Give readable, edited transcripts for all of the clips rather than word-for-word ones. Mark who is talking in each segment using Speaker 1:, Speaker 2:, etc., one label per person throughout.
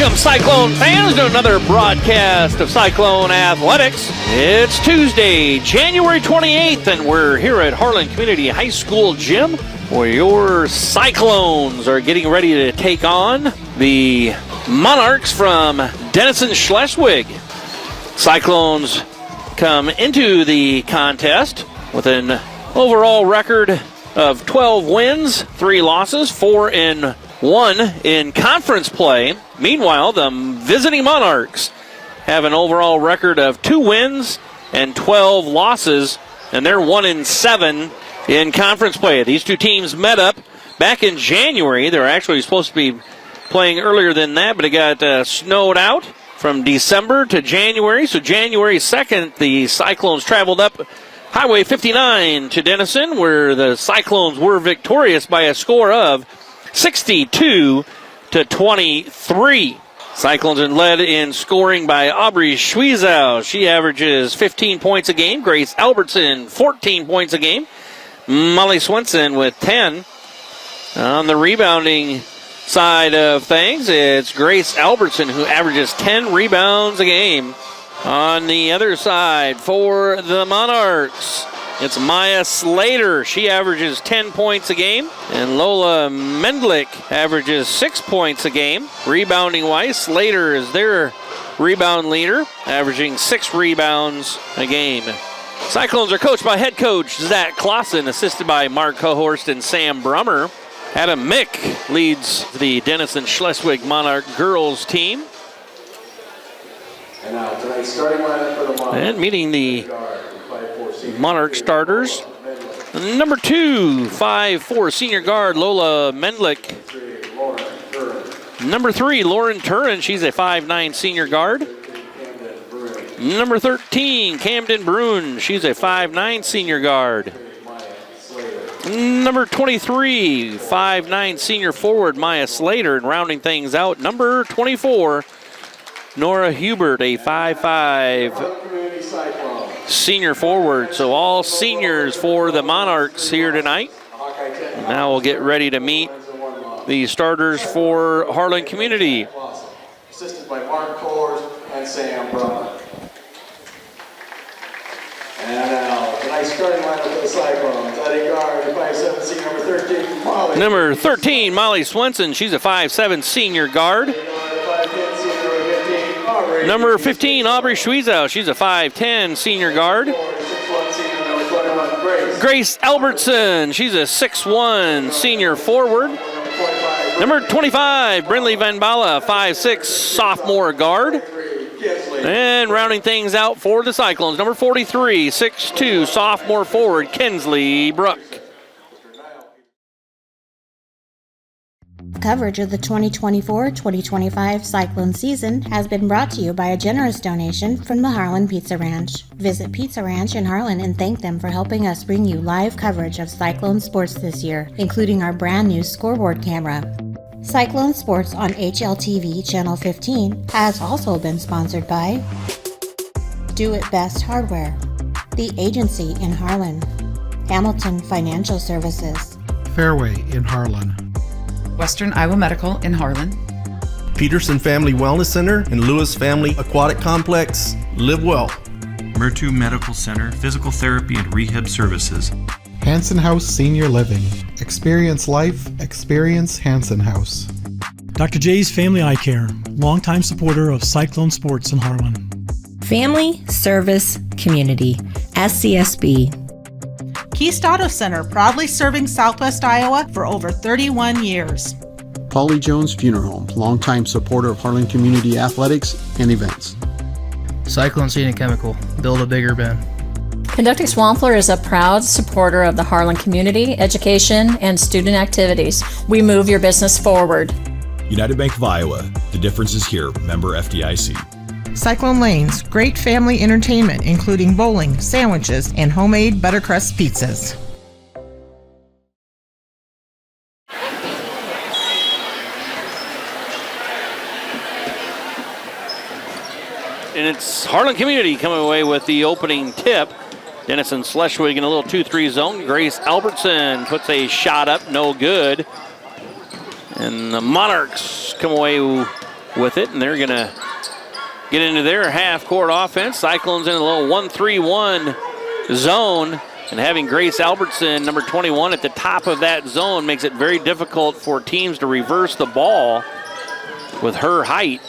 Speaker 1: Welcome, Cyclone fans, to another broadcast of Cyclone Athletics. It's Tuesday, January 28th, and we're here at Harlan Community High School Gym, where your Cyclones are getting ready to take on the Monarchs from Denison Schleswig. Cyclones come into the contest with an overall record of 12 wins, 3 losses, 4-1 in conference play. Meanwhile, the visiting Monarchs have an overall record of 2 wins and 12 losses, and they're 1-7 in conference play. These two teams met up back in January. They were actually supposed to be playing earlier than that, but it got snowed out from December to January. So January 2nd, the Cyclones traveled up Highway 59 to Denison, where the Cyclones were victorious by a score of 62-23. Cyclones are led in scoring by Aubrey Schwiezow. She averages 15 points a game. Grace Albertson, 14 points a game. Molly Swenson with 10. On the rebounding side of things, it's Grace Albertson who averages 10 rebounds a game. On the other side, for the Monarchs, it's Maya Slater. She averages 10 points a game. And Lola Mendlick averages 6 points a game. Rebounding-wise, Slater is their rebound leader, averaging 6 rebounds a game. Cyclones are coached by head coach Zach Clausen, assisted by Mark Cohorst and Sam Brummer. Adam Mick leads the Denison Schleswig Monarch girls team.
Speaker 2: And now tonight's starting lineup for the Monarchs.
Speaker 1: And meeting the Monarch starters. Number 2, 5'4" senior guard Lola Mendlick. Number 3, Lauren Turin. She's a 5'9" senior guard. Number 13, Camden Bruin. She's a 5'9" senior guard. Number 23, 5'9" senior forward Maya Slater. And rounding things out, number 24, Nora Hubert, a 5'5" senior forward. So all seniors for the Monarchs here tonight. Now we'll get ready to meet the starters for Harlan Community.
Speaker 2: Assisted by Mark Cohorst and Sam Brummer. And now tonight's starting lineup for the Cyclones. At a guard, 5'7" senior number 13, Molly.
Speaker 1: Number 13, Molly Swenson. She's a 5'7" senior guard. Number 15, Aubrey Schwiezow. She's a 5'10" senior guard. Grace Albertson. She's a 6'1" senior forward. Number 25, Brinley Van Bala, 5'6" sophomore guard. And rounding things out for the Cyclones, number 43, 6'2" sophomore forward, Kinsley Brook.
Speaker 3: Coverage of the 2024-2025 Cyclone season has been brought to you by a generous donation from the Harlan Pizza Ranch. Visit Pizza Ranch in Harlan and thank them for helping us bring you live coverage of Cyclone sports this year, including our brand new scoreboard camera. Cyclone Sports on HLTV Channel 15 has also been sponsored by Do It Best Hardware, The Agency in Harlan, Hamilton Financial Services,
Speaker 4: Fairway in Harlan,
Speaker 5: Western Iowa Medical in Harlan,
Speaker 6: Peterson Family Wellness Center and Lewis Family Aquatic Complex. Live well.
Speaker 7: Murtu Medical Center, Physical Therapy and Rehab Services.
Speaker 4: Hanson House Senior Living. Experience life, experience Hanson House.
Speaker 8: Dr. J's Family Eye Care, longtime supporter of Cyclone Sports in Harlan.
Speaker 9: Family Service Community, SCSB.
Speaker 10: Keast Auto Center, proudly serving Southwest Iowa for over 31 years.
Speaker 11: Polly Jones Funeral Home, longtime supporter of Harlan Community Athletics and events.
Speaker 12: Cyclone Seed and Chemical, build a bigger bin.
Speaker 13: Conducting Swampler is a proud supporter of the Harlan community, education, and student activities. We move your business forward.
Speaker 14: United Bank of Iowa, the difference is here, member FDIC.
Speaker 10: Cyclone Lanes, great family entertainment, including bowling, sandwiches, and homemade buttercrust pizzas.
Speaker 1: And it's Harlan Community coming away with the opening tip. Denison Schleswig in a little 2-3 zone. Grace Albertson puts a shot up, no good. And the Monarchs come away with it, and they're going to get into their half-court offense. Cyclones in a little 1-3-1 zone, and having Grace Albertson, number 21, at the top of that zone makes it very difficult for teams to reverse the ball with her height.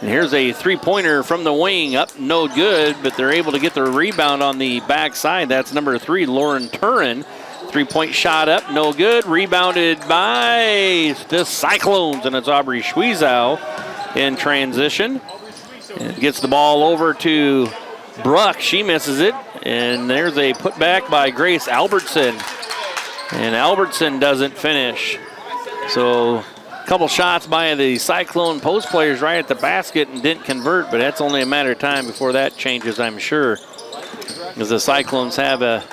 Speaker 1: And here's a three-pointer from the wing, up no good, but they're able to get the rebound on the backside. That's number 3, Lauren Turin. Three-point shot up, no good. Rebounded by the Cyclones, and it's Aubrey Schwiezow in transition. And gets the ball over to Bruck. She misses it, and there's a putback by Grace Albertson. And Albertson doesn't finish. So couple shots by the Cyclone post players right at the basket and didn't convert, but that's only a matter of time before that changes, I'm sure, because the Cyclones have a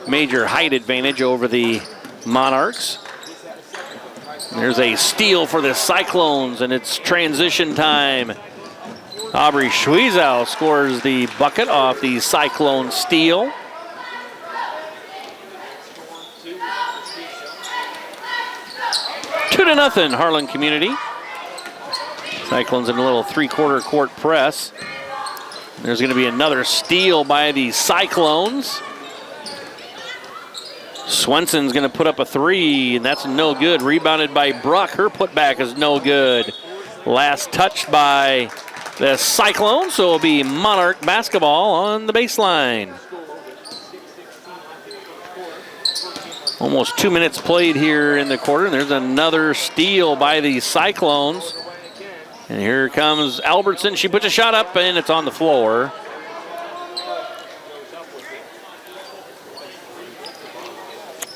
Speaker 1: major height advantage over the Monarchs. There's a steal for the Cyclones, and it's transition time. Aubrey Schwiezow scores the bucket off the Cyclone steal. Two to nothing, Harlan Community. Cyclones in a little three-quarter court press. There's going to be another steal by the Cyclones. Swenson's going to put up a three, and that's no good. Rebounded by Bruck. Her putback is no good. Last touch by the Cyclones, so it'll be Monarch basketball on the baseline. Almost 2 minutes played here in the quarter, and there's another steal by the Cyclones. And here comes Albertson. She puts a shot up, and it's on the floor.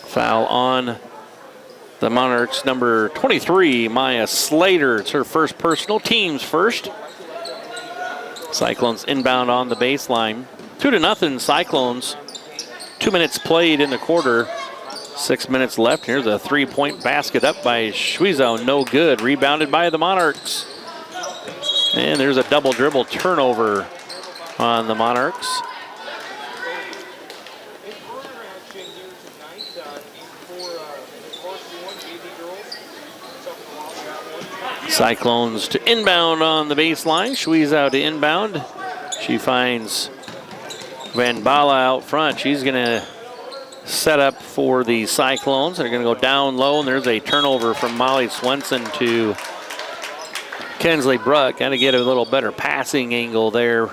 Speaker 1: Foul on the Monarchs, number 23, Maya Slater. It's her first personal, team's first. Cyclones inbound on the baseline. 2-0 Cyclones. 2 minutes played in the quarter. 6 minutes left. Here's a three-point basket up by Schwiezow. No good. Rebounded by the Monarchs. And there's a double dribble turnover on the Monarchs. Cyclones to inbound on the baseline. Schwiezow to inbound. She finds Van Bala out front. She's going to set up for the Cyclones. They're going to go down low, and there's a turnover from Molly Swenson to Kensley Bruck. Got to get a little better passing angle there.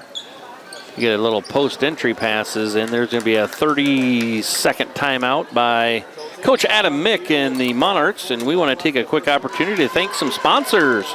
Speaker 1: Get a little post-entry passes, and there's going to be a 30-second timeout by Coach Adam Mick and the Monarchs, and we want to take a quick opportunity to thank some sponsors.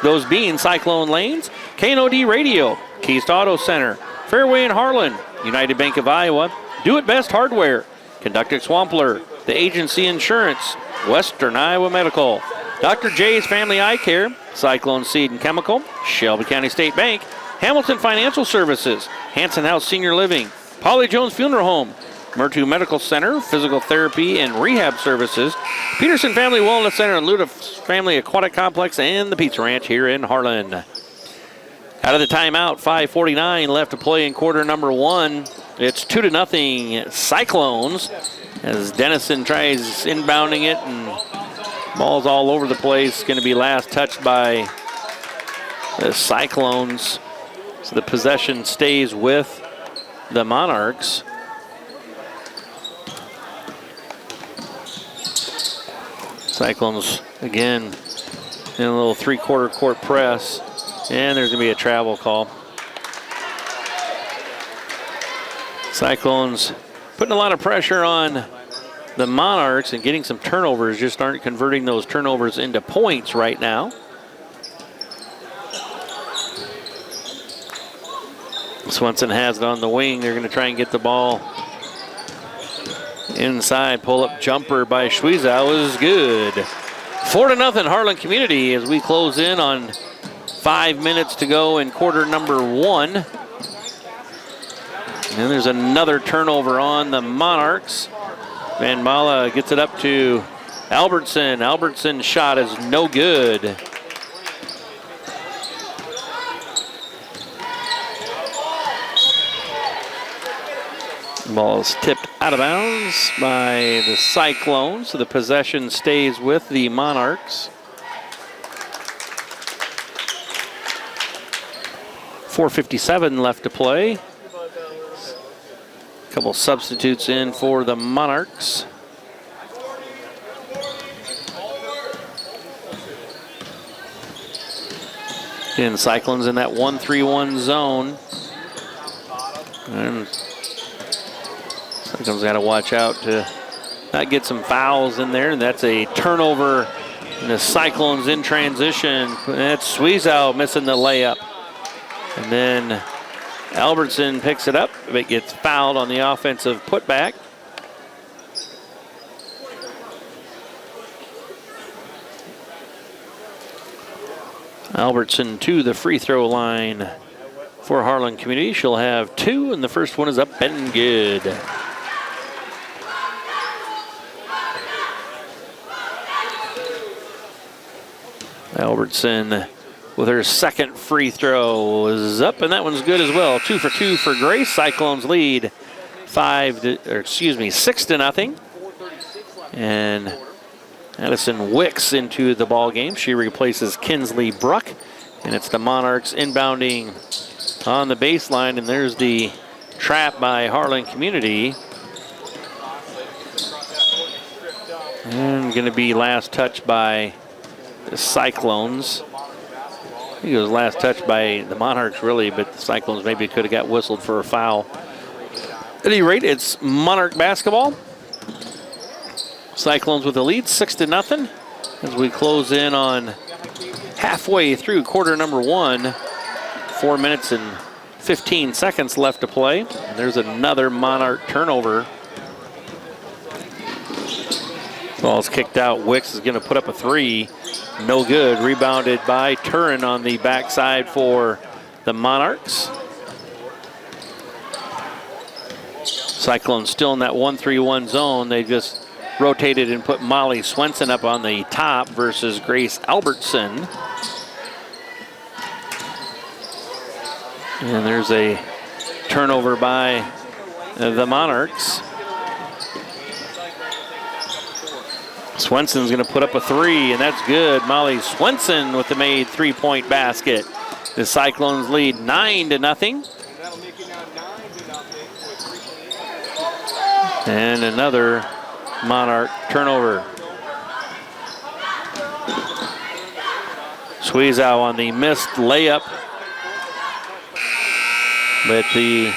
Speaker 1: Those being Cyclone Lanes, K&OD Radio, Keys Auto Center, Fairway in Harlan, United Bank of Iowa, Do It Best Hardware, Conductix Wampler, The Agency Insurance, Western Iowa Medical, Dr. J's Family Eye Care, Cyclone Seed and Chemical, Shelby County State Bank, Hamilton Financial Services, Hanson House Senior Living, Polly Jones Funeral Home, Murtu Medical Center, Physical Therapy and Rehab Services, Peterson Family Wellness Center and Luda Family Aquatic Complex, and the Pizza Ranch here in Harlan. Out of the timeout, 5:49 left to play in quarter number one. It's 2-0 Cyclones as Denison tries inbounding it, and ball's all over the place. Going to be last touched by the Cyclones. So the possession stays with the Monarchs. Cyclones again in a little three-quarter court press, and there's going to be a travel call. Cyclones putting a lot of pressure on the Monarchs and getting some turnovers, just aren't converting those turnovers into points right now. Swenson has it on the wing. They're going to try and get the ball inside. Pull-up jumper by Schwiezow is good. 4-0 Harlan Community as we close in on 5 minutes to go in quarter number one. And there's another turnover on the Monarchs. Van Bala gets it up to Albertson. Albertson's shot is no good. Ball is tipped out of bounds by the Cyclones, so the possession stays with the Monarchs. 4:57 left to play. A couple substitutes in for the Monarchs. And Cyclones in that 1-3-1 zone. And Cyclones got to watch out to not get some fouls in there. And that's a turnover. And the Cyclones in transition. That's Sweezow missing the layup. And then Albertson picks it up, but gets fouled on the offensive putback. Albertson to the free throw line for Harlan Community. She'll have 2, and the first one is up and good. Albertson with her second free throw is up, and that one's good as well. 2 for 2 for Grace. Cyclones lead 6-0. And Addison Wicks into the ball game. She replaces Kinsley Bruck, and it's the Monarchs inbounding on the baseline, and there's the trap by Harlan Community. And going to be last touch by the Cyclones. I think it was last touch by the Monarchs, really, but the Cyclones maybe could have got whistled for a foul. At any rate, it's Monarch basketball. Cyclones with the lead, 6-0, as we close in on halfway through quarter number 1. 4 minutes and 15 seconds left to play. And there's another Monarch turnover. Ball's kicked out. Wicks is going to put up a 3. No good. Rebounded by Turin on the backside for the Monarchs. Cyclones still in that 1-3-1 zone. They just rotated and put Molly Swenson up on the top versus Grace Albertson. And there's a turnover by the Monarchs. Swenson's going to put up a 3, and that's good. Molly Swenson with the made 3-point basket. The Cyclones lead 9-0. And another Monarch turnover. Sweezow on the missed layup. But the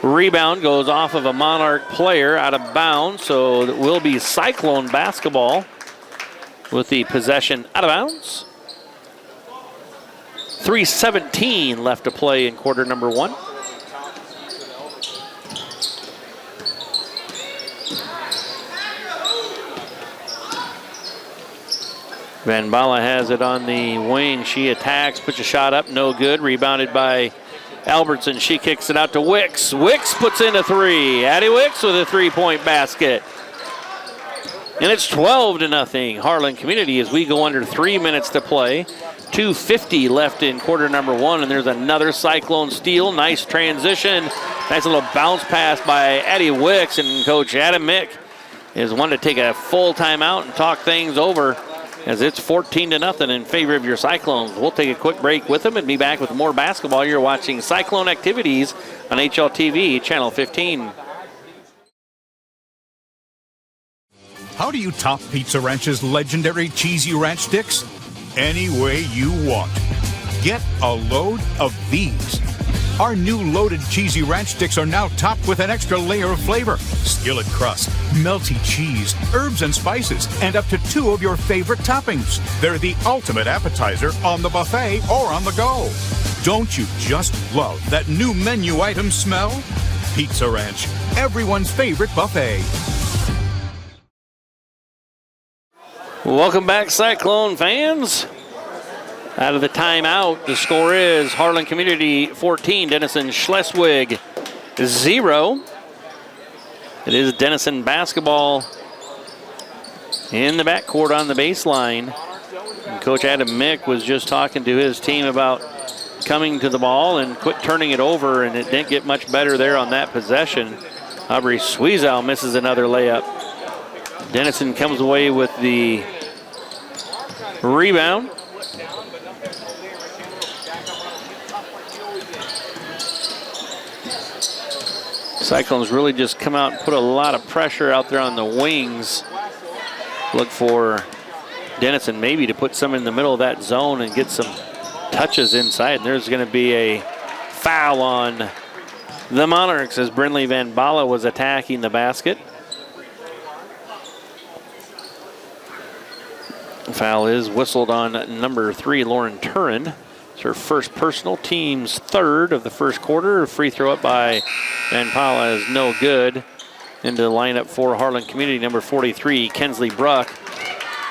Speaker 1: rebound goes off of a Monarch player out of bounds, so it will be Cyclone basketball with the possession out of bounds. 3:17 left to play in quarter number 1. Van Bala has it on the wing. She attacks, puts a shot up, no good. Rebounded by Albertson. She kicks it out to Wicks. Wicks puts in a 3. Addie Wicks with a 3-point basket. And it's 12-0. Harlan Community as we go under 3 minutes to play. 2:50 left in quarter number 1, and there's another Cyclone steal. Nice transition. Nice little bounce pass by Addie Wicks, and Coach Adam Mick is one to take a full timeout and talk things over, as it's 14-0 in favor of your Cyclones. We'll take a quick break with them and be back with more basketball. You're watching Cyclone Activities on HLTV, Channel 15.
Speaker 15: How do you top Pizza Ranch's legendary cheesy ranch sticks? Any way you want. Get a load of these. Our new loaded cheesy ranch sticks are now topped with an extra layer of flavor, skillet crust, melty cheese, herbs and spices, and up to 2 of your favorite toppings. They're the ultimate appetizer on the buffet or on the go. Don't you just love that new menu item smell? Pizza Ranch, everyone's favorite buffet.
Speaker 1: Welcome back, Cyclone fans. Out of the timeout, the score is Harlan Community 14, Denison Schleswig 0. It is Denison basketball in the backcourt on the baseline. And Coach Adam Mick was just talking to his team about coming to the ball and quit turning it over, and it didn't get much better there on that possession. Aubrey Sweezow misses another layup. Denison comes away with the rebound. Cyclones really just come out and put a lot of pressure out there on the wings. Look for Denison maybe to put some in the middle of that zone and get some touches inside. And there's going to be a foul on the Monarchs as Brinley Van Bala was attacking the basket. Foul is whistled on number 3, Lauren Turin. It's her first personal, team's third of the first quarter. Free throw up by Van Bala is no good. Into the lineup for Harlan Community, number 43, Kensley Bruck,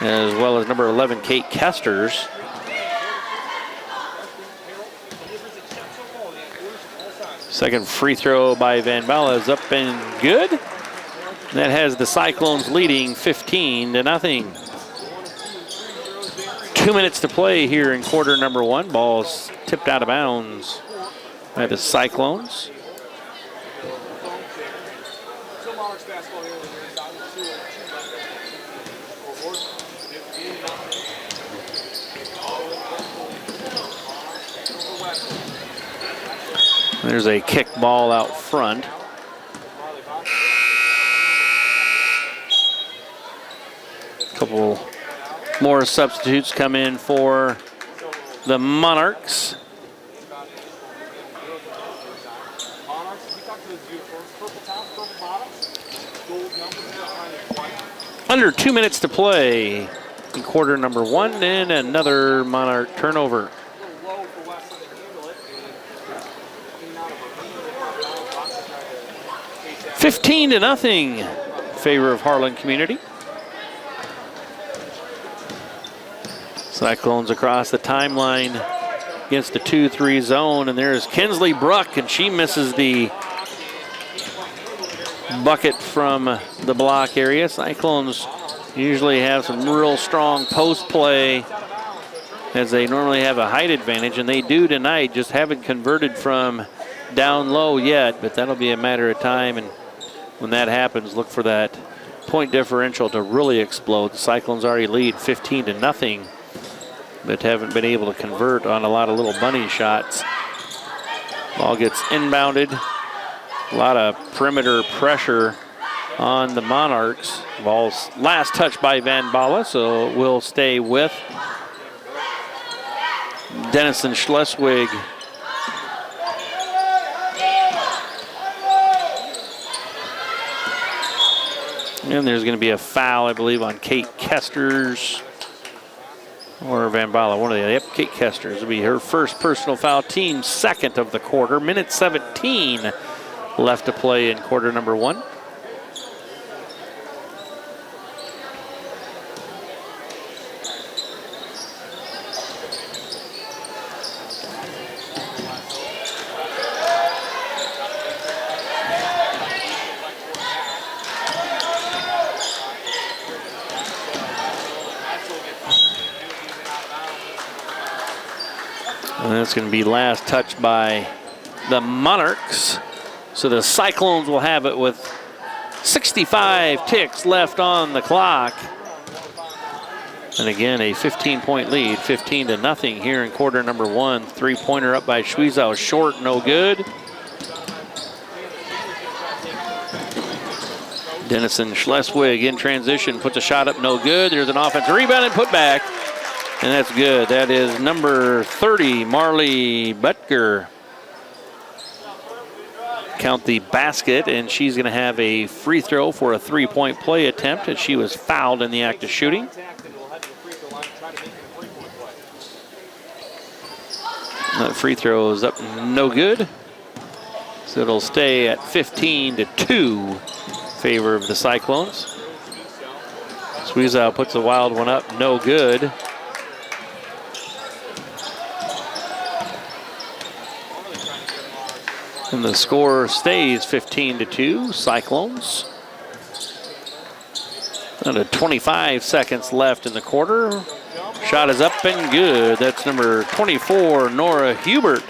Speaker 1: as well as number 11, Kate Kesters. Second free throw by Van Bala is up and good. That has the Cyclones leading 15-0. 2 minutes to play here in quarter number 1. Ball's tipped out of bounds by the Cyclones. There's a kick ball out front. Couple more substitutes come in for the Monarchs. Under 2 minutes to play in quarter number 1, and another Monarch turnover. $15-0 favor of Harlan Community. Cyclones across the timeline against the 2-3 zone, and there's Kensley Bruck, and she misses the bucket from the block area. Cyclones usually have some real strong post play as they normally have a height advantage, and they do tonight. Just haven't converted from down low yet, but that'll be a matter of time, and when that happens, look for that point differential to really explode. The Cyclones already lead 15-0, but haven't been able to convert on a lot of little bunny shots. Ball gets inbounded. A lot of perimeter pressure on the Monarchs. Ball's last touch by Van Bala, so it will stay with Denison Schleswig. And there's going to be a foul, I believe, on Kate Kesters or Van Bala, one of the, yep, Kate Kesters. It'll be her first personal foul, team second of the quarter. Minute 17 left to play in quarter number 1. And that's going to be last touch by the Monarchs. So the Cyclones will have it with 65 ticks left on the clock. And again, a 15-point lead, 15-0 here in quarter number 1. Three-pointer up by Schwiezow, short, no good. Denison Schleswig in transition, puts a shot up, no good. There's an offensive rebound and put back. And that's good. That is number 30, Marley Butker. Count the basket, and she's going to have a free throw for a three-point play attempt as she was fouled in the act of shooting. That free throw is up, no good. So it'll stay at 15-2 favor of the Cyclones. Schwiezow puts a wild one up, no good. And the score stays 15-2, Cyclones. Under 25 seconds left in the quarter. Shot is up and good. That's number 24, Nora Hubert.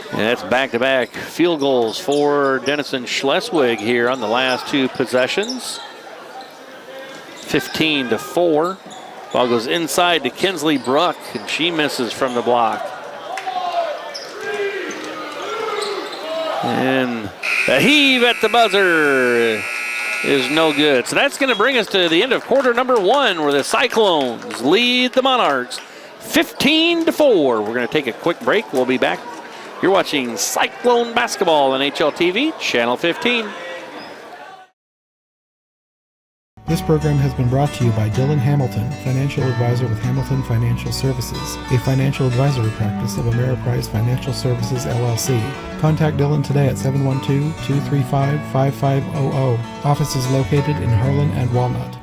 Speaker 1: And that's back-to-back field goals for Denison Schleswig here on the last two possessions. 15-4. Ball goes inside to Kensley Bruck, and she misses from the block. And a heave at the buzzer is no good. So that's going to bring us to the end of quarter number 1, where the Cyclones lead the Monarchs 15-4. We're going to take a quick break. We'll be back. You're watching Cyclone basketball on HLTV, Channel 15.
Speaker 4: This program has been brought to you by Dylan Hamilton, financial advisor with Hamilton Financial Services, a financial advisory practice of Ameriprise Financial Services, LLC. Contact Dylan today at 712-235-5500. Office is located in Harlan and Walnut.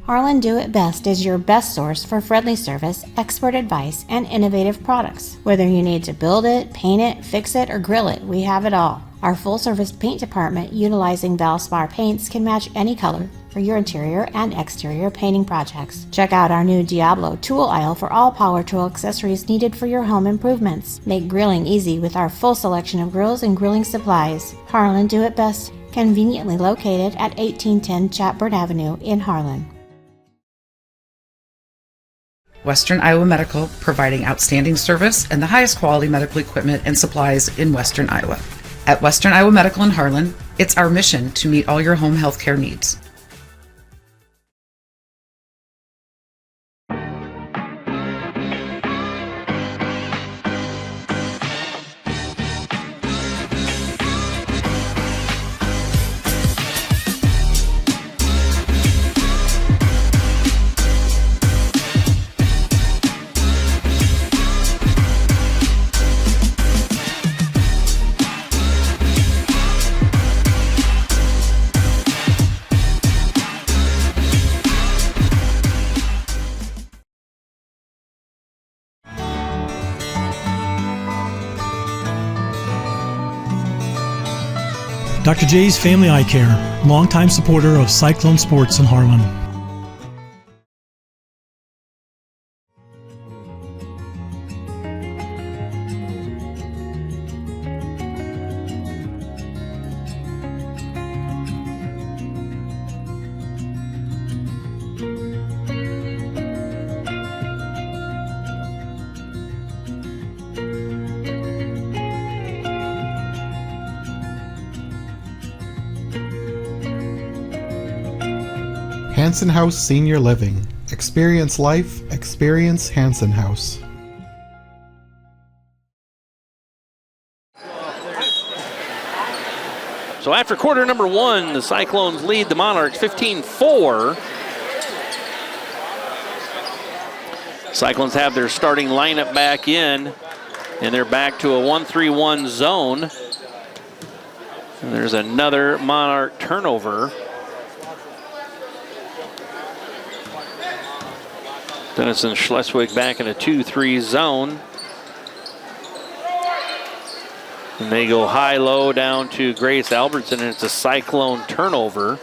Speaker 3: Harlan Do It Best is your best source for friendly service, expert advice, and innovative products. Whether you need to build it, paint it, fix it, or grill it, we have it all. Our full-service paint department, utilizing Valspar paints, can match any color for your interior and exterior painting projects. Check out our new Diablo tool aisle for all power tool accessories needed for your home improvements. Make grilling easy with our full selection of grills and grilling supplies. Harlan Do It Best, conveniently located at 1810 Chatbird Avenue in Harlan.
Speaker 5: Western Iowa Medical, providing outstanding service and the highest quality medical equipment and supplies in Western Iowa. At Western Iowa Medical in Harlan, it's our mission to meet all your home health care needs.
Speaker 8: Dr. J's Family Eye Care, longtime supporter of Cyclone Sports in Harlan.
Speaker 4: Hanson House Senior Living. Experience life, experience Hanson House.
Speaker 1: So after quarter number 1, the Cyclones lead the Monarchs 15-4. Cyclones have their starting lineup back in, and they're back to a 1-3-1 zone. And there's another Monarch turnover. Denison Schleswig back in a 2-3 zone. And they go high-low down to Grace Albertson, and it's a Cyclone turnover.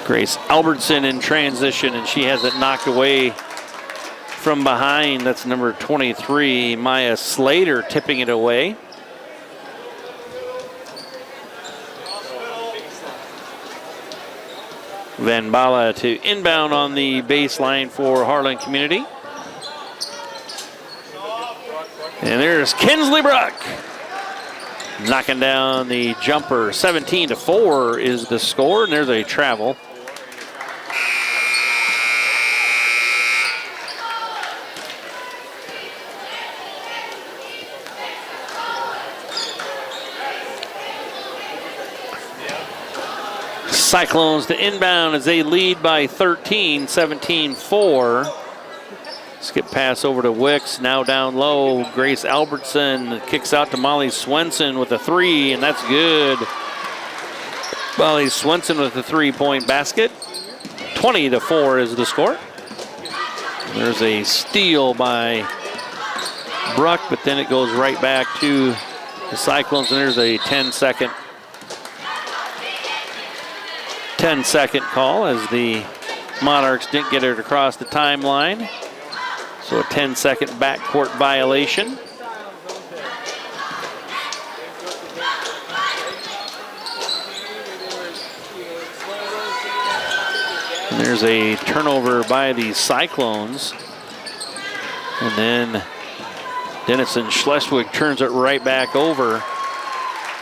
Speaker 1: Grace Albertson in transition, and she has it knocked away from behind. That's number 23, Maya Slater, tipping it away. Van Bala to inbound on the baseline for Harlan Community. And there's Kinsley Bruck knocking down the jumper. 17-4 is the score, and there's a travel. Cyclones to inbound as they lead by 13, 17-4. Skip pass over to Wicks, now down low. Grace Albertson kicks out to Molly Swenson with a 3, and that's good. Molly Swenson with a 3-point basket. 20-4 is the score. There's a steal by Bruck, but then it goes right back to the Cyclones, and there's a 10-second call as the Monarchs didn't get it across the timeline. So a 10-second backcourt violation. And there's a turnover by the Cyclones. And then Denison Schleswig turns it right back over.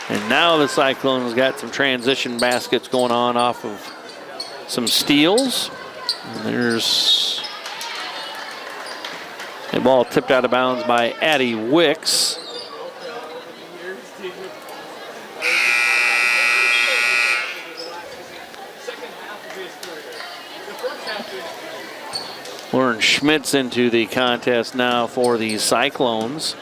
Speaker 1: And now the Cyclones got some transition baskets going on off of some steals. And there's a ball tipped out of bounds by Addie Wicks. Lauren Schmitz into the contest now for the Cyclones.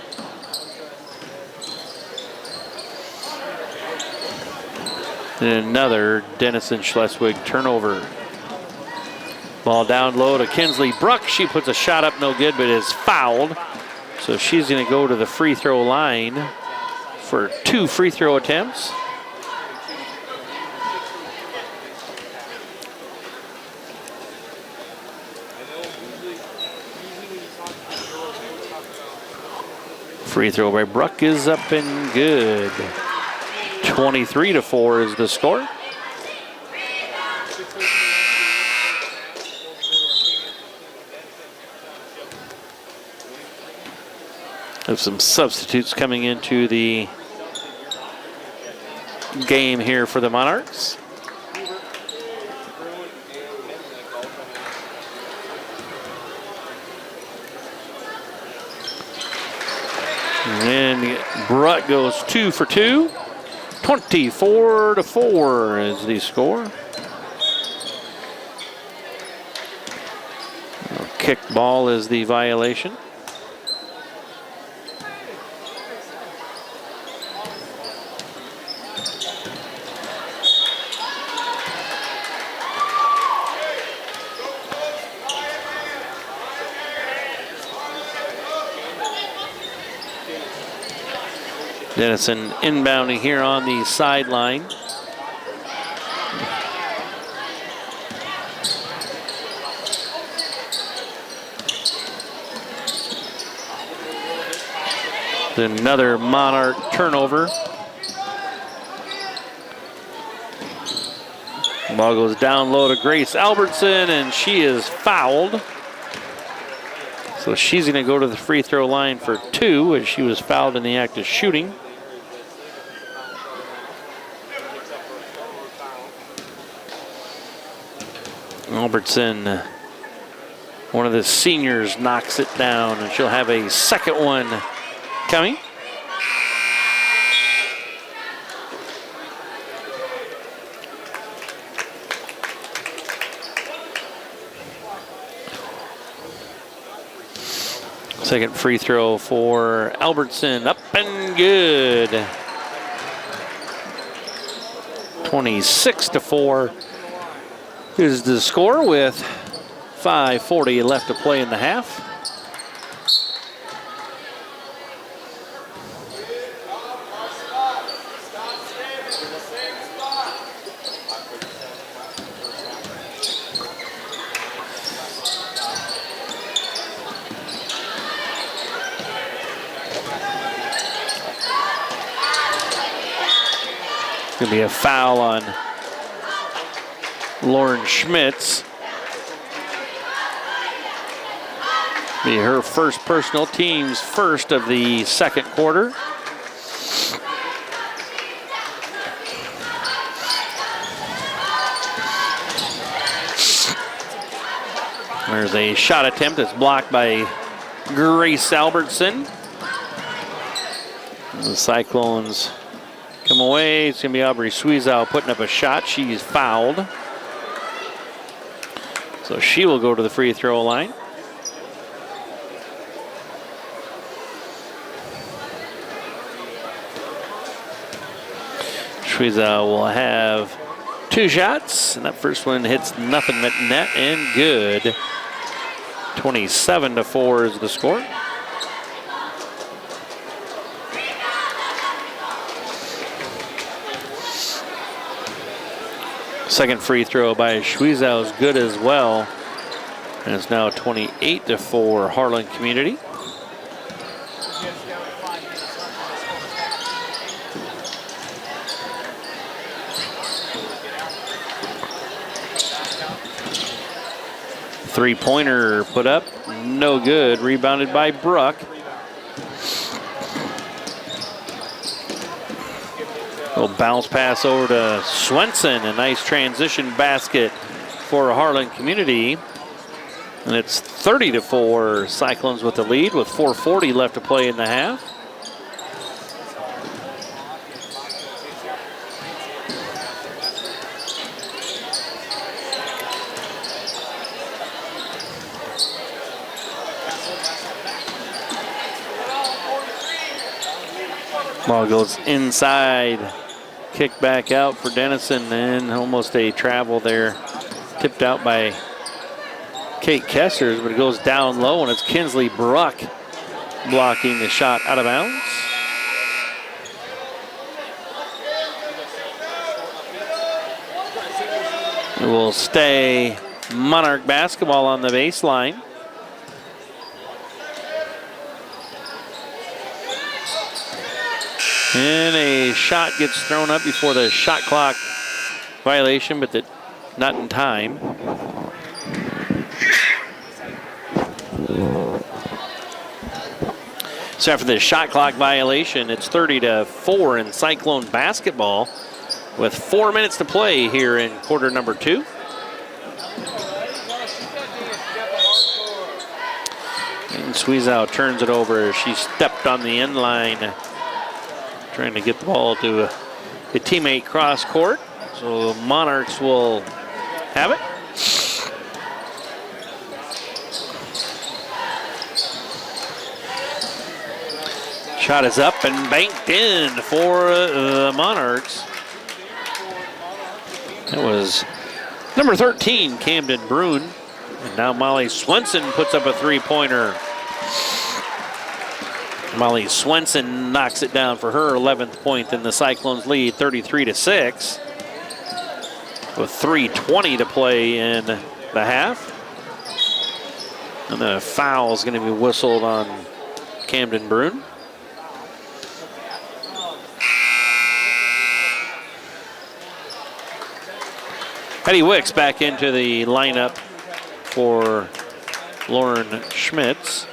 Speaker 1: And another Denison Schleswig turnover. Ball down low to Kinsley Bruck. She puts a shot up, no good, but is fouled. So she's going to go to the free throw line for 2 free throw attempts. Free throw by Bruck is up and good. 23-4 is the score. Have some substitutes coming into the game here for the Monarchs. And Brutt goes 2 for 2. 24-4 is the score. Kick ball is the violation. Denison inbounding here on the sideline. Then another Monarch turnover. Ball goes down low to Grace Albertson, and she is fouled. So she's going to go to the free throw line for 2 as she was fouled in the act of shooting. Albertson, one of the seniors, knocks it down, and she'll have a second one coming. Second free throw for Albertson, up and good. 26-4 is the score with 5:40 left to play in the half. Going to be a foul on Lauren Schmitz. Be her first personal, team's first of the second quarter. There's a shot attempt that's blocked by Grace Albertson. The Cyclones come away. It's going to be Aubrey Sweezow putting up a shot. She's fouled. So she will go to the free throw line. Sweezow will have 2 shots, and that first one hits nothing but net and good. 27-4 is the score. Second free throw by Schwiezow is good as well. And it's now 28-4 Harlan Community. Three-pointer put up, no good. Rebounded by Bruck. Little bounce pass over to Swenson. A nice transition basket for Harlan Community. And it's 30-4. Cyclones with the lead with 4:40 left to play in the half. Ball goes inside. Kick back out for Denison, and almost a travel there. Tipped out by Kate Kessers, but it goes down low, and it's Kinsley Bruck blocking the shot out of bounds. It will stay Monarch basketball on the baseline. And a shot gets thrown up before the shot clock violation, but not in time. So after the shot clock violation, it's 30-4 in Cyclone basketball with 4 minutes to play here in quarter number 2. And Sweezow turns it over. She stepped on the end line, trying to get the ball to a teammate cross court. So Monarchs will have it. Shot is up and banked in for the Monarchs. That was number 13, Camden Bruin. And now Molly Swenson puts up a three-pointer. Molly Swenson knocks it down for her 11th point in the Cyclones lead, 33-6. With 3:20 to play in the half. And the foul is going to be whistled on Camden Bruin. Hetty Wicks back into the lineup for Lauren Schmitz.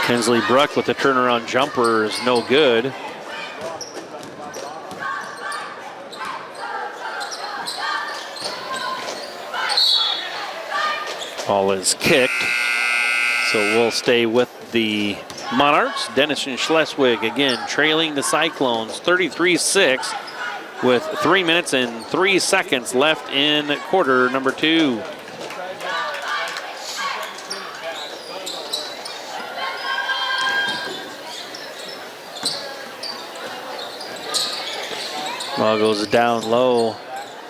Speaker 1: Kinsley Bruck with the turnaround jumper is no good. Ball is kicked, so we'll stay with the Monarchs. Denison Schleswig again trailing the Cyclones 33-6 with 3 minutes and 3 seconds left in quarter number 2. Ball goes down low,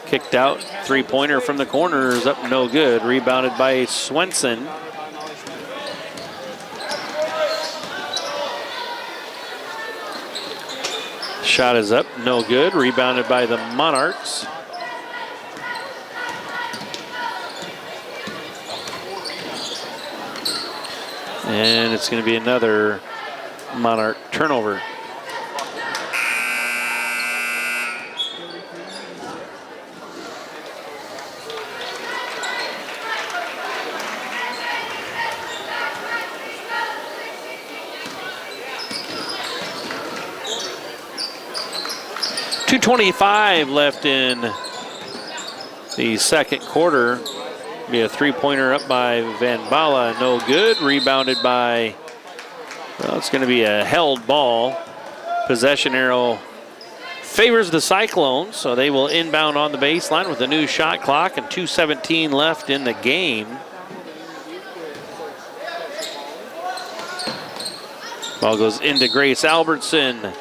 Speaker 1: kicked out, three-pointer from the corner is up, no good. Rebounded by Swenson. Shot is up, no good. Rebounded by the Monarchs. And it's going to be another Monarch turnover. .225 left in the second quarter. Be a three-pointer up by Van Bala, no good. Rebounded by, well, it's going to be a held ball. Possession arrow favors the Cyclones, so they will inbound on the baseline with a new shot clock and 2:17 left in the game. Ball goes into Grace Albertson.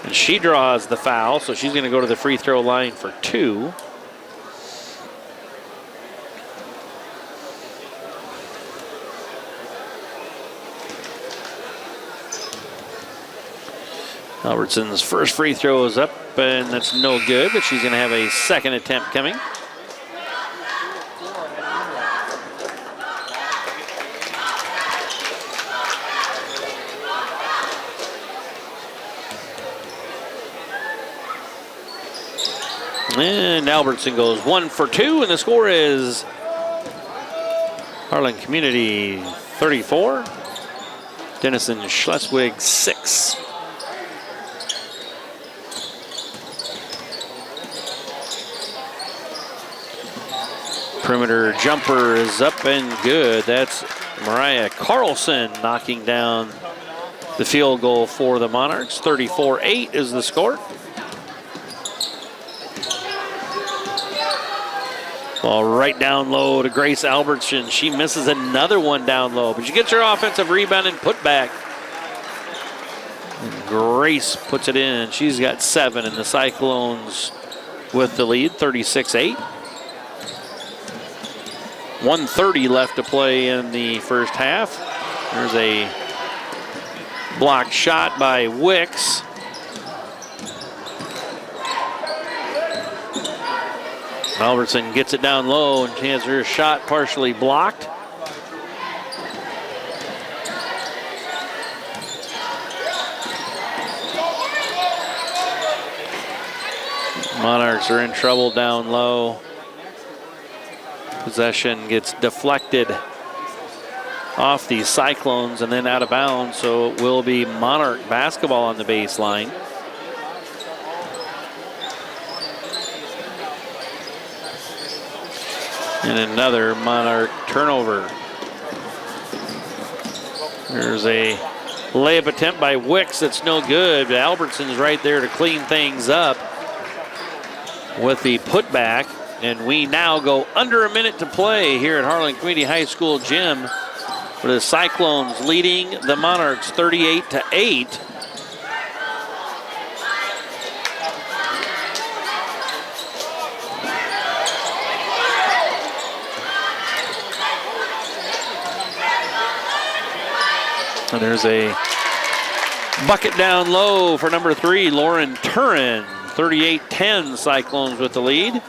Speaker 1: And she draws the foul, so she's going to go to the free throw line for 2. Albertson's first free throw is up, and that's no good, but she's going to have a second attempt coming. And Albertson goes 1 for 2, and the score is Harlan Community 34, Denison Schleswig 6. Perimeter jumper is up and good. That's Mariah Carlson knocking down the field goal for the Monarchs. 34-8 is the score. Ball right down low to Grace Albertson. She misses another one down low, but she gets her offensive rebound and put back. And Grace puts it in. She's got 7, and the Cyclones with the lead, 36-8. 1:30 left to play in the first half. There's a blocked shot by Wicks. Albertson gets it down low, and she has her shot partially blocked. Monarchs are in trouble down low. Possession gets deflected off the Cyclones and then out of bounds, so it will be Monarch basketball on the baseline. And another Monarch turnover. There's a layup attempt by Wicks that's no good, but Albertson's right there to clean things up with the putback. And we now go under a minute to play here at Harlan Community High School gym, with the Cyclones leading the Monarchs 38-8. And there's a bucket down low for number 3, Lauren Turin. 38-10, Cyclones with the lead.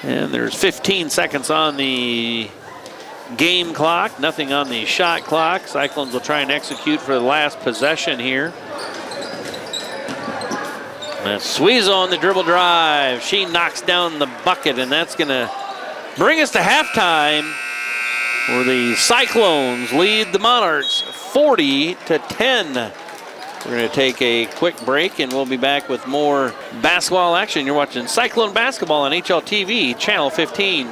Speaker 1: And there's 15 seconds on the game clock, nothing on the shot clock. Cyclones will try and execute for the last possession here. And Suizo on the dribble drive. She knocks down the bucket, and that's going to bring us to halftime, where the Cyclones lead the Monarchs 40-10. We're going to take a quick break, and we'll be back with more basketball action. You're watching Cyclone Basketball on HLTV, Channel 15.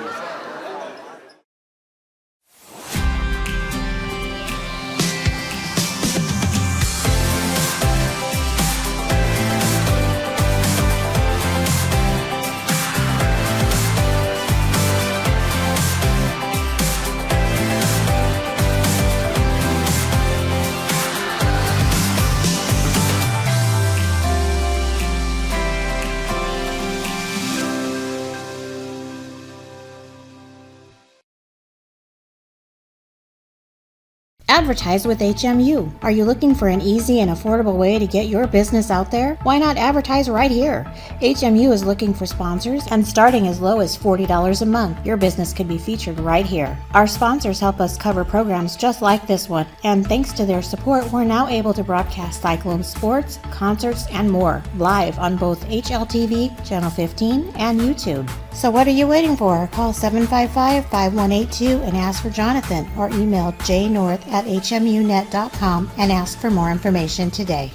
Speaker 3: Advertise with HMU. Are you looking for an easy and affordable way to get your business out there? Why not advertise right here? HMU is looking for sponsors, and starting as low as $40 a month, your business could be featured right here. Our sponsors help us cover programs just like this one, and thanks to their support, we're now able to broadcast Cyclone sports, concerts, and more live on both HLTV, Channel 15, and YouTube. So what are you waiting for? Call 755-5182 and ask for Jonathan, or email jnorth@hmunet.com and ask for more information today.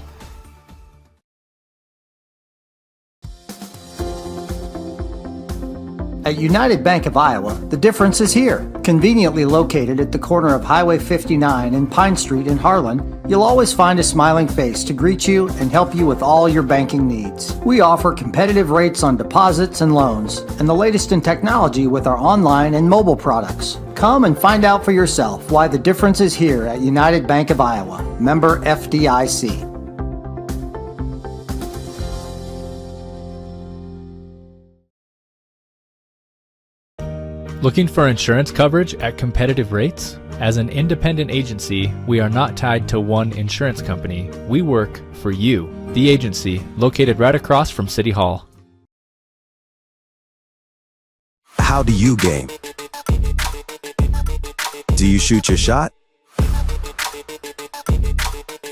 Speaker 16: At United Bank of Iowa, the difference is here. Conveniently located at the corner of Highway 59 and Pine Street in Harlan, you'll always find a smiling face to greet you and help you with all your banking needs. We offer competitive rates on deposits and loans, and the latest in technology with our online and mobile products. Come and find out for yourself why the difference is here at United Bank of Iowa. Member FDIC.
Speaker 17: Looking for insurance coverage at competitive rates? As an independent agency, we are not tied to one insurance company. We work for you, the agency, located right across from City Hall.
Speaker 18: How do you game? Do you shoot your shot?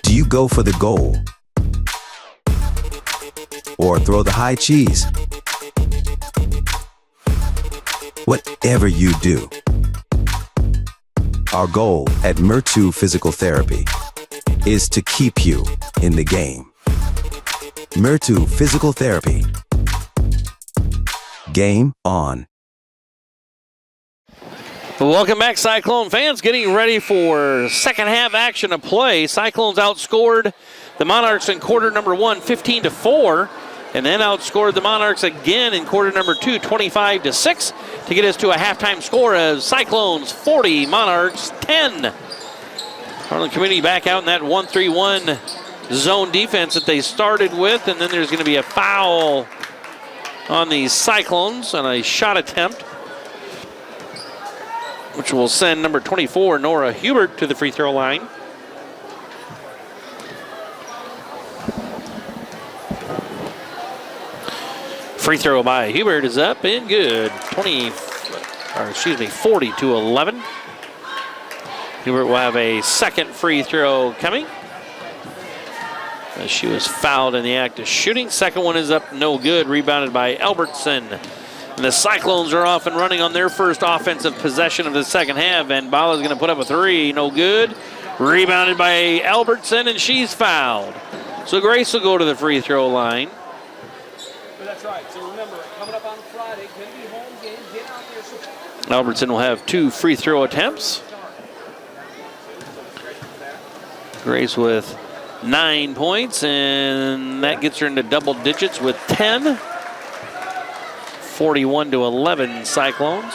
Speaker 18: Do you go for the goal? or throw the high cheese. Whatever you do, our goal at Murtu Physical Therapy is to keep you in the game. Murtu Physical Therapy. Game on.
Speaker 1: Welcome back, Cyclone fans. Getting ready for second half action of play. Cyclones outscored the Monarchs in quarter number 1, 15-4, and then outscored the Monarchs again in quarter number 2, 25-6, to get us to a halftime score as Cyclones 40, Monarchs 10. Harlan Community back out in that 1-3-1 zone defense that they started with, and then there's going to be a foul on the Cyclones on a shot attempt, which will send number 24, Nora Hubert, to the free throw line. Free throw by Hubert is up and good. 40-11. Hubert will have a second free throw coming, as she was fouled in the act of shooting. Second one is up, no good. Rebounded by Albertson. And the Cyclones are off and running on their first offensive possession of the second half. And Bala's going to put up a three. No good. Rebounded by Albertson, and she's fouled. So Grace will go to the free throw line.
Speaker 19: That's right. So remember, coming up on Friday, going to be home game. Get out there.
Speaker 1: Albertson will have 2 free throw attempts. Grace with 9 points, and that gets her into double digits with 10. 41-11 Cyclones.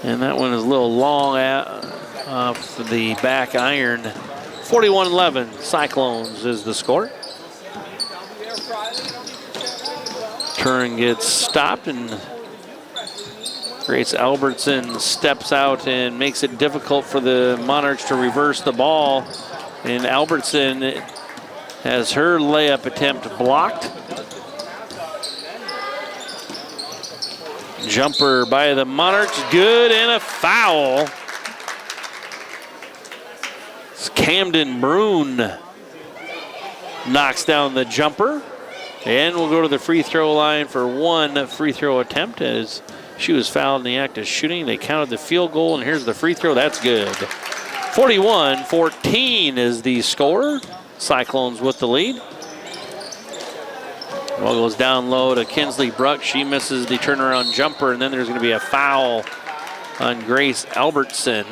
Speaker 1: And that one is a little long off the back iron. 41-11 Cyclones is the score. Turn gets stopped, and Grace Albertson steps out and makes it difficult for the Monarchs to reverse the ball. And Albertson has her layup attempt blocked. Jumper by the Monarchs, good, and a foul. It's Camden Brune knocks down the jumper. And we'll go to the free throw line for 1 free throw attempt, as she was fouled in the act of shooting. They counted the field goal, and here's the free throw. That's good. 41-14 is the score. Cyclones with the lead. Ball goes down low to Kinsley Bruck. She misses the turnaround jumper, and then there's going to be a foul on Grace Albertson.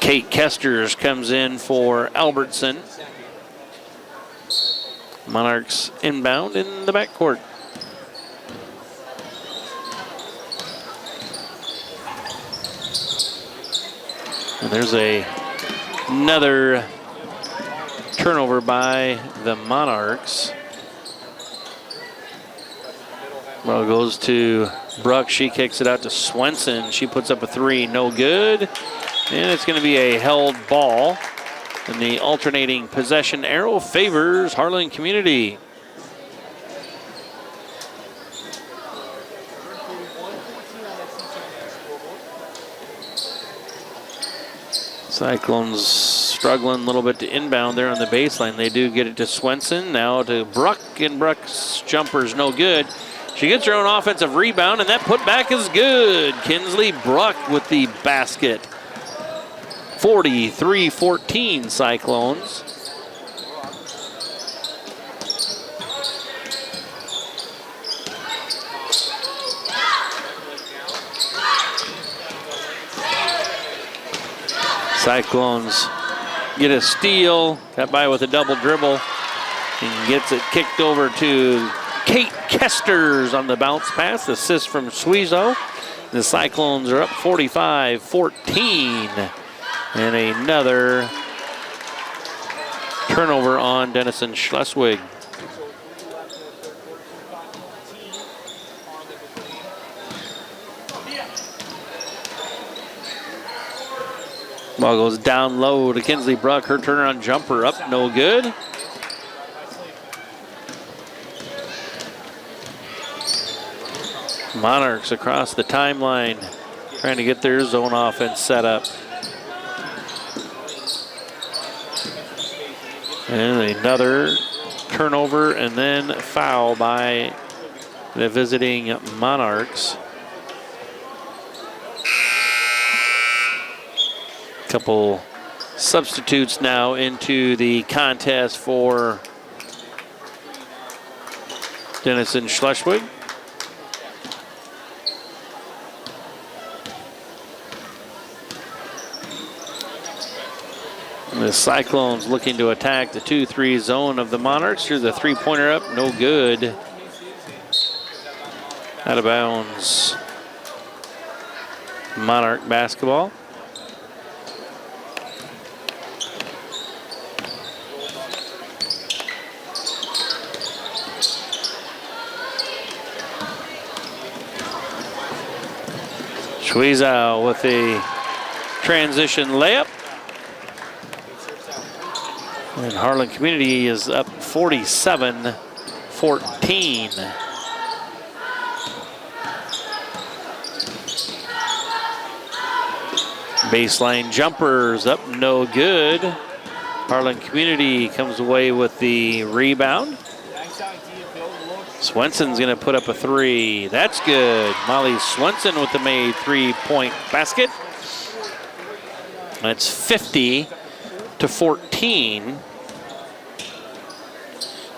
Speaker 1: Kate Kesters comes in for Albertson. Monarchs inbound in the backcourt. And there's another turnover by the Monarchs. Well, it goes to Bruck. She kicks it out to Swenson. She puts up a three, no good. And it's going to be a held ball. And the alternating possession arrow favors Harlan Community. Cyclones struggling a little bit to inbound there on the baseline. They do get it to Swenson. Now to Bruck, and Bruck's jumper's no good. She gets her own offensive rebound, and that putback is good. Kinsley Bruck with the basket. 43-14 Cyclones. Cyclones get a steal, got by with a double dribble, and gets it kicked over to Kate Kesters on the bounce pass. Assist from Suizo. The Cyclones are up 45-14. And another turnover on Denison Schleswig. Ball goes down low to Kinsley Bruck. Her turnaround jumper up, no good. Monarchs across the timeline trying to get their zone offense set up. And another turnover and then foul by the visiting Monarchs. Couple substitutes now into the contest for Denison Schleswig. The Cyclones looking to attack the 2-3 zone of the Monarchs. Here's the three-pointer up, no good. Out of bounds. Monarch basketball. Schweizau with a transition layup. And Harlan Community is up 47-14. Baseline jumpers up, no good. Harlan Community comes away with the rebound. Swenson's going to put up a three. That's good. Molly Swenson with the made three-point basket. That's 50-14.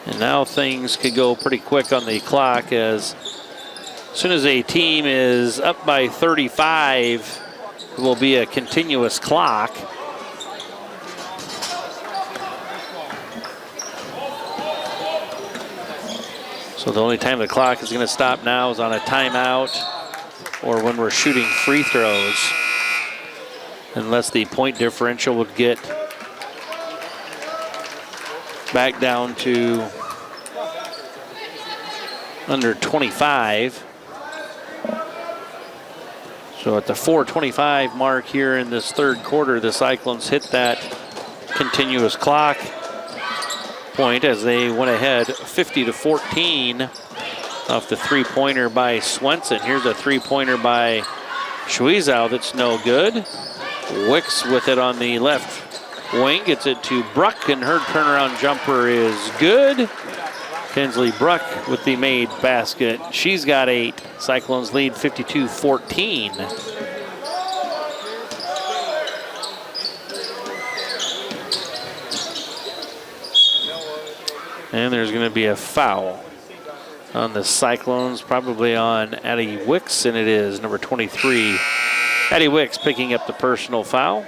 Speaker 1: And now things could go pretty quick on the clock as soon as a team is up by 35, it will be a continuous clock. So the only time the clock is going to stop now is on a timeout or when we're shooting free throws, unless the point differential would get back down to under 25. So at the 4:25 mark here in this third quarter, the Cyclones hit that continuous clock point as they went ahead 50-14 off the three-pointer by Swenson. Here's a three-pointer by Schweizau that's no good. Wicks with it on the left wing, gets it to Bruck, and her turnaround jumper is good. Kinsley Bruck with the made basket. She's got 8. Cyclones lead 52-14. And there's going to be a foul on the Cyclones, probably on Addie Wicks, and it is number 23. Addie Wicks picking up the personal foul.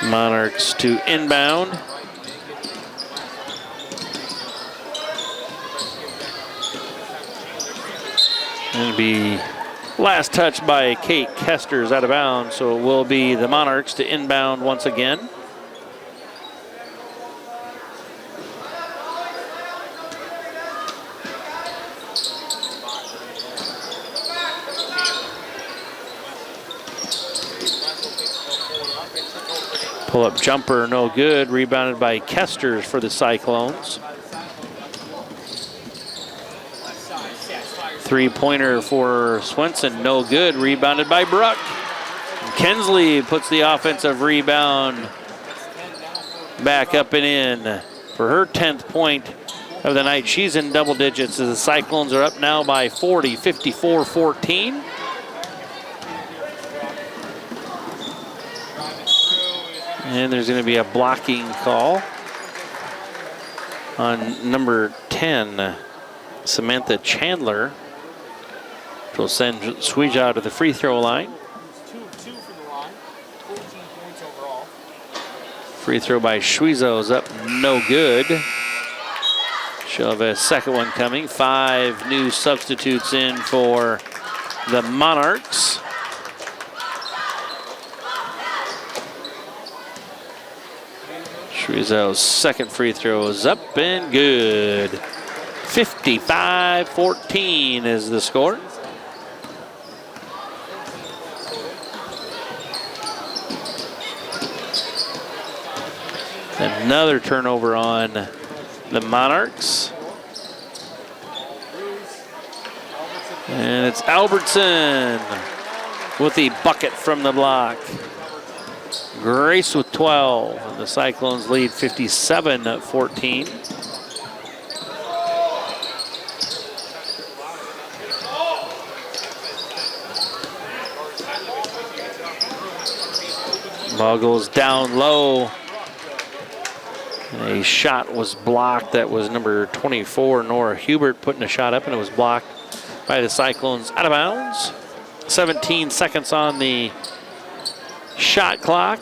Speaker 1: Monarchs to inbound. It'll be last touch by Kate Kester's out of bounds, so it will be the Monarchs to inbound once again. Pull-up jumper, no good. Rebounded by Kesters for the Cyclones. Three-pointer for Swenson, no good. Rebounded by Bruck. Kinsley puts the offensive rebound back up and in for her 10th point of the night. She's in double digits as the Cyclones are up now by 40, 54-14. And there's going to be a blocking call on number 10, Samantha Chandler. She'll send Schweizau to the free throw line. Free throw by Schweizau is up, no good. She'll have a second one coming. 5 new substitutes in for the Monarchs. Schweizau's second free throw is up and good. 55-14 is the score. Another turnover on the Monarchs. And it's Albertson with the bucket from the block. Grace with 12. And the Cyclones lead 57-14. Ball goes down low. A shot was blocked. That was number 24, Nora Hubert, putting a shot up, and it was blocked by the Cyclones out of bounds. 17 seconds on the shot clock.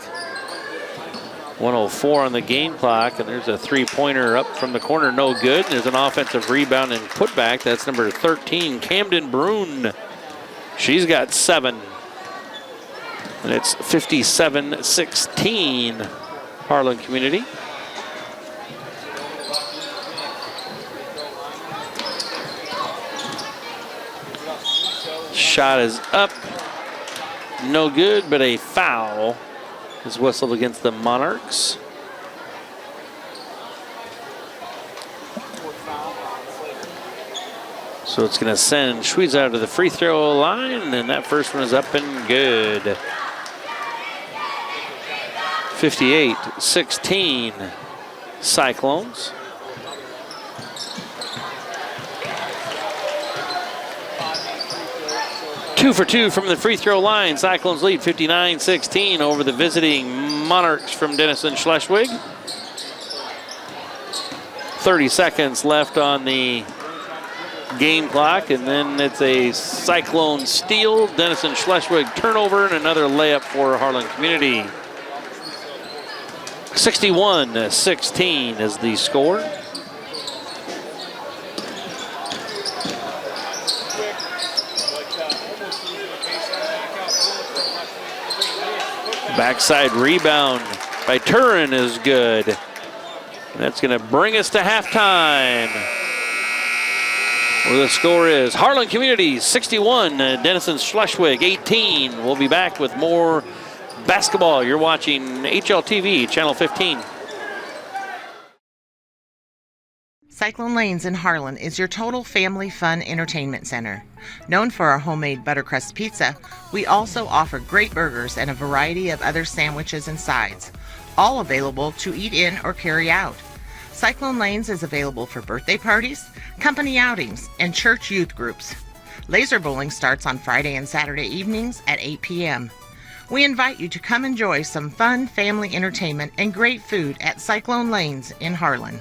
Speaker 1: 1:04 on the game clock, and there's a three-pointer up from the corner, no good. There's an offensive rebound and putback. That's number 13, Camden Brune. She's got 7. And it's 57-16, Harlan Community. Shot is up, no good, but a foul is whistled against the Monarchs. So it's going to send Schweitz out to the free throw line, and that first one is up and good. 58-16, Cyclones. Two for two from the free throw line. Cyclones lead 59-16 over the visiting Monarchs from Denison Schleswig. 30 seconds left on the game clock, and then it's a Cyclone steal, Denison Schleswig turnover, and another layup for Harlan Community. 61-16 is the score. Backside rebound by Turin is good. That's going to bring us to halftime, where the score is Harlan Community 61, Denison Schleswig 18. We'll be back with more basketball. You're watching HLTV, Channel 15.
Speaker 10: Cyclone Lanes in Harlan is your total family fun entertainment center. Known for our homemade buttercrust pizza, we also offer great burgers and a variety of other sandwiches and sides, all available to eat in or carry out. Cyclone Lanes is available for birthday parties, company outings, and church youth groups. Laser bowling starts on Friday and Saturday evenings at 8 p.m. We invite you to come enjoy some fun family entertainment and great food at Cyclone Lanes in Harlan.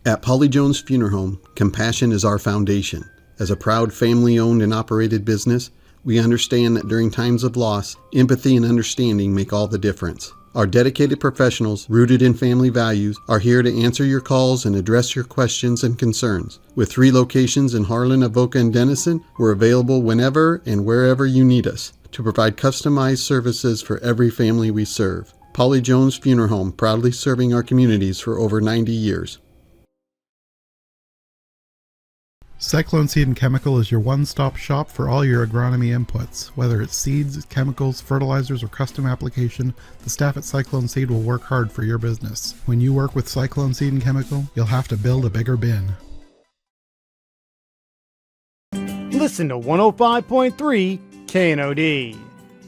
Speaker 11: At Polly Jones Funeral Home, compassion is our foundation. As a proud family-owned and operated business, we understand that during times of loss, empathy and understanding make all the difference. Our dedicated professionals, rooted in family values, are here to answer your calls and address your questions and concerns. With 3 locations in Harlan, Avoca, and Denison, we're available whenever and wherever you need us to provide customized services for every family we serve. Polly Jones Funeral Home, proudly serving our communities for over 90 years.
Speaker 4: Cyclone Seed and Chemical is your one-stop shop for all your agronomy inputs. Whether it's seeds, chemicals, fertilizers, or custom application, the staff at Cyclone Seed will work hard for your business. When you work with Cyclone Seed and Chemical, you'll have to build a bigger bin.
Speaker 20: Listen to 105.3 KNOD.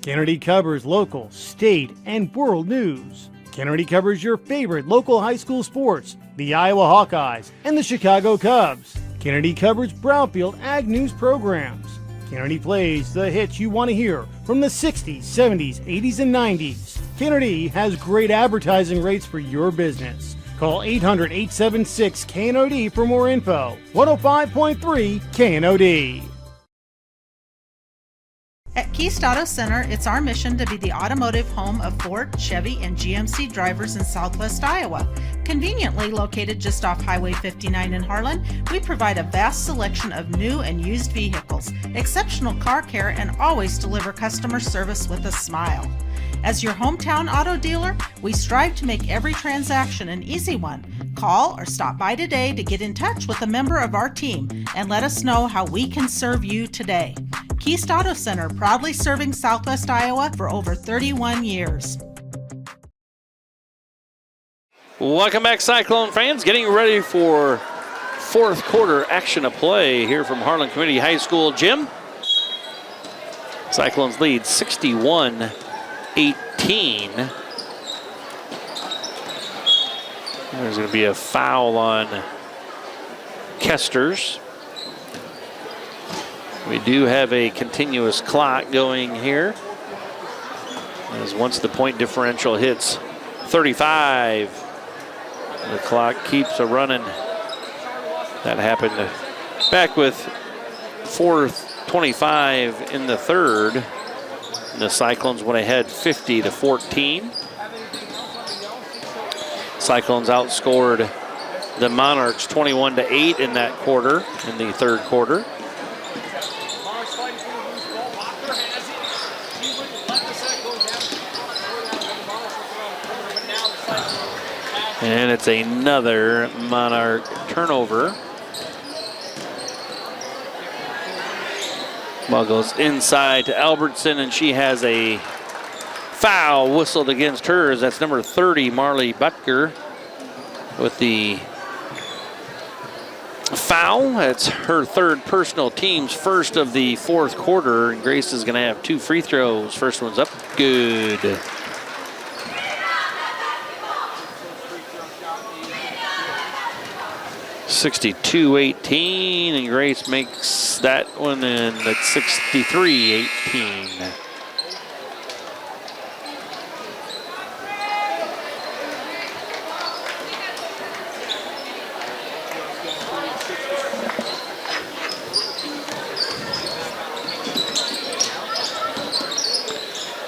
Speaker 20: KNOD covers local, state, and world news. KNOD covers your favorite local high school sports, the Iowa Hawkeyes and the Chicago Cubs. KNOD covers Brownfield Ag News programs. KNOD plays the hits you want to hear from the 60s, 70s, 80s, and 90s. KNOD has great advertising rates for your business. Call 800-876-KNOD for more info. 105.3 KNOD.
Speaker 21: At Keist Auto Center, it's our mission to be the automotive home of Ford, Chevy, and GMC drivers in Southwest Iowa. Conveniently located just off Highway 59 in Harlan, we provide a vast selection of new and used vehicles, exceptional car care, and always deliver customer service with a smile. As your hometown auto dealer, we strive to make every transaction an easy one. Call or stop by today to get in touch with a member of our team and let us know how we can serve you today. Keist Auto Center, proudly serving Southwest Iowa for over 31 years.
Speaker 1: Welcome back, Cyclone fans. Getting ready for fourth quarter action of play here from Harlan Community High School gym. Cyclones lead 61-18. There's going to be a foul on Kesters. We do have a continuous clock going here, as once the point differential hits 35, the clock keeps a running. That happened back with 4:25 in the third. And the Cyclones went ahead 50-14. Cyclones outscored the Monarchs 21-8 in that quarter, in the third quarter. And it's another Monarch turnover. Ball goes inside to Albertson, and she has a foul whistled against hers. That's number 30, Marley Butker, with the foul. That's her third personal, team's first of the fourth quarter. And Grace is going to have 2 free throws. First one's up, good. (62-18), and Grace makes that one, and it's 63-18.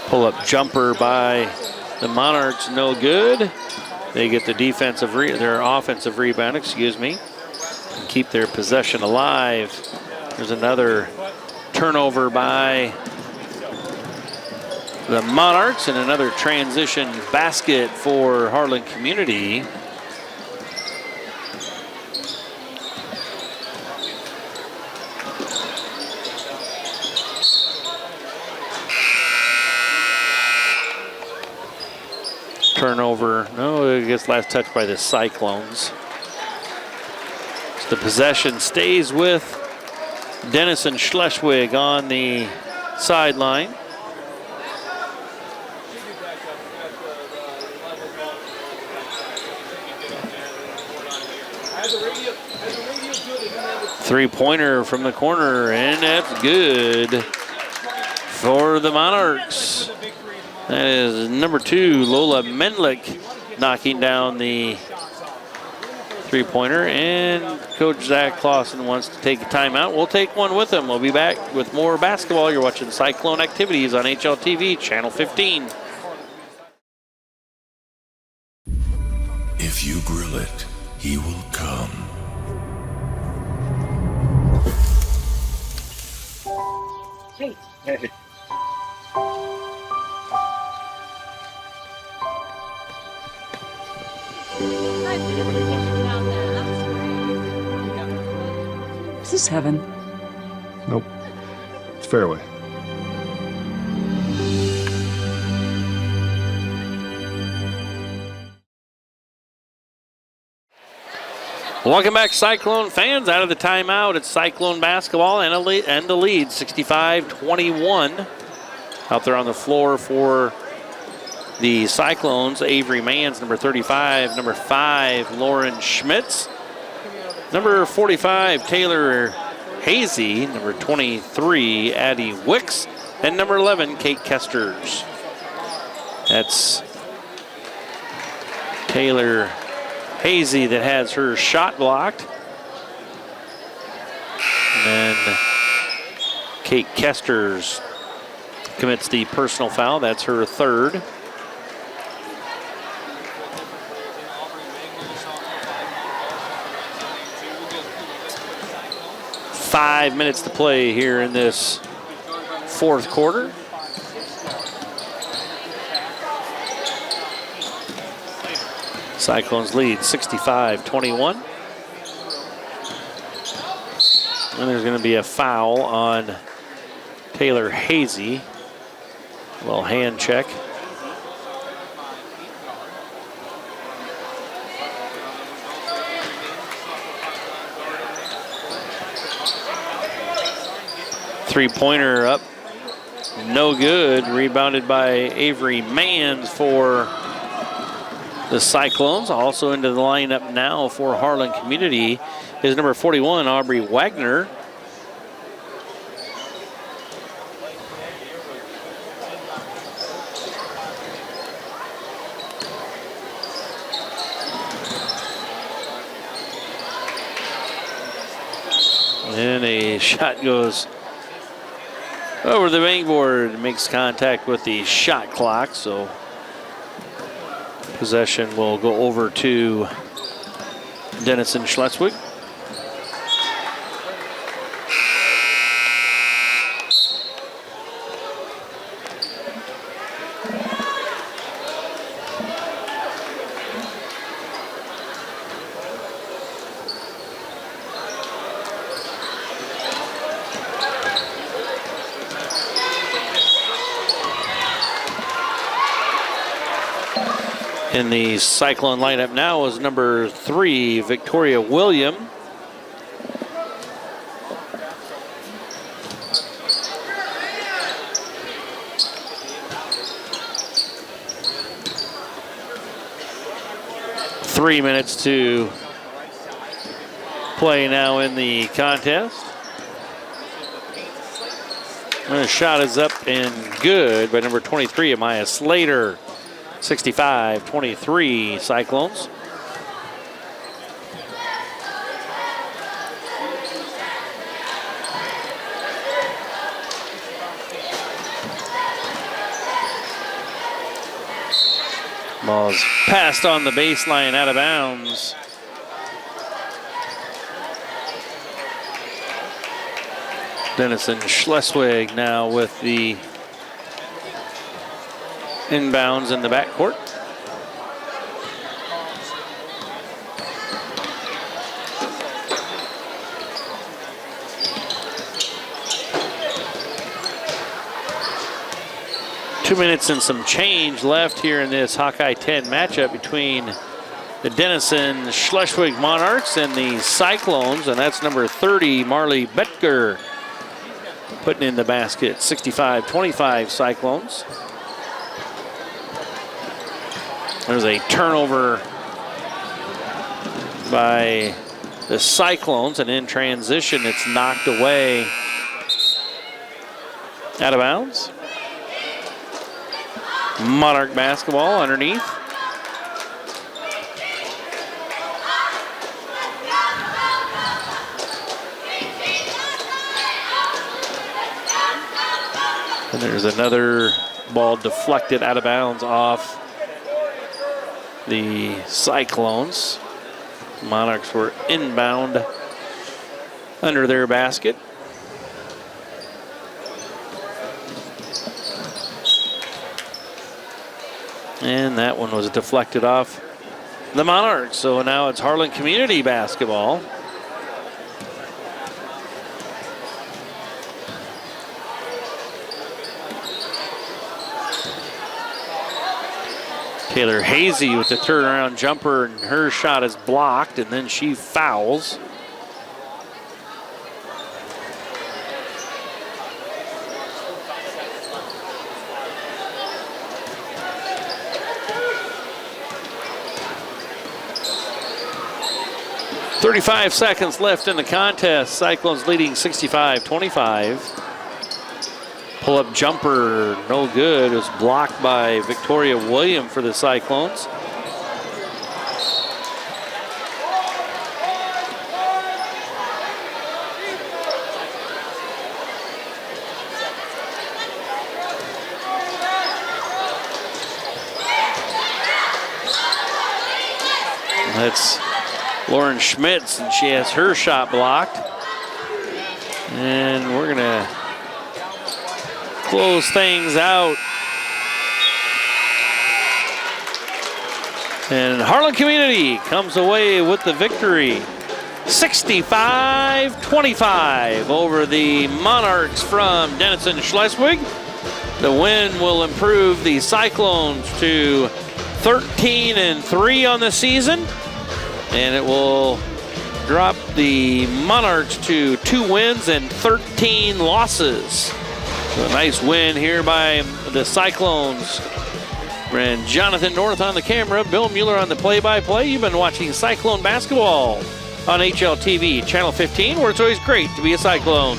Speaker 1: Pull-up jumper by the Monarchs, no good. They get the their offensive rebound, and keep their possession alive. There's another turnover by the Monarchs, and another transition basket for Harlan Community. Turnover, no, I guess last touch by the Cyclones. So the possession stays with Denison Schleswig on the sideline. Three-pointer from the corner, and that's good for the Monarchs. That is number 2, Lola Menlick, knocking down the three-pointer. And Coach Zach Clausen wants to take a timeout. We'll take one with him. We'll be back with more basketball. You're watching Cyclone Activities on HLTV, Channel 15.
Speaker 2: If you grill it, he will come.
Speaker 19: Hey.
Speaker 22: Is this heaven?
Speaker 23: Nope. It's fairway.
Speaker 1: Welcome back, Cyclone fans. Out of the timeout, it's Cyclone basketball and the lead, 65-21. Out there on the floor for the Cyclones, Avery Manns, number 35, number 5, Lauren Schmitz, number 45, Taylor Hazy, number 23, Addie Wicks, and number 11, Kate Kesters. That's Taylor Hazy that has her shot blocked. And then Kate Kesters commits the personal foul. That's her third. Five minutes to play here in this fourth quarter. Cyclones lead 65-21. And there's going to be a foul on Taylor Hazy. A little hand check. Three-pointer up. No good. Rebounded by Avery Manns for the Cyclones. Also into the lineup now for Harlan Community is number 41, Aubrey Wagner. And a shot goes over the backboard, makes contact with the shot clock, so possession will go over to Denison Schleswig. In the Cyclone lineup now is number 3, Victoria William. Three minutes to play now in the contest. And the shot is up and good by number 23, Amaya Slater. 65-23 Cyclones. Ball's passed on the baseline, out of bounds. Denison Schleswig now with the inbounds in the backcourt. Two minutes and some change left here in this Hawkeye 10 matchup between the Denison Schleswig Monarchs and the Cyclones, and that's number 30, Marley Betker, putting in the basket. 65-25 Cyclones. There's a turnover by the Cyclones, and in transition, it's knocked away out of bounds. Monarch basketball underneath. And there's another ball deflected out of bounds off the Cyclones. Monarchs were inbound under their basket. And that one was deflected off the Monarchs. So now it's Harlan Community basketball. Taylor Hazy with the turnaround jumper, and her shot is blocked, and then she fouls. .35 seconds left in the contest. Cyclones leading 65-25. Pull-up jumper, no good. It was blocked by Victoria William for the Cyclones. That's Lauren Schmitz, and she has her shot blocked. And we're gonna close things out. And Harlan Community comes away with the victory. 65-25 over the Monarchs from Denison Schleswig. The win will improve the Cyclones to 13-3 on the season, and it will dropped the Monarchs to 2 wins and 13 losses. So a nice win here by the Cyclones. And Jonathan North on the camera, Bill Mueller on the play-by-play. You've been watching Cyclone basketball on HLTV, Channel 15, where it's always great to be a Cyclone.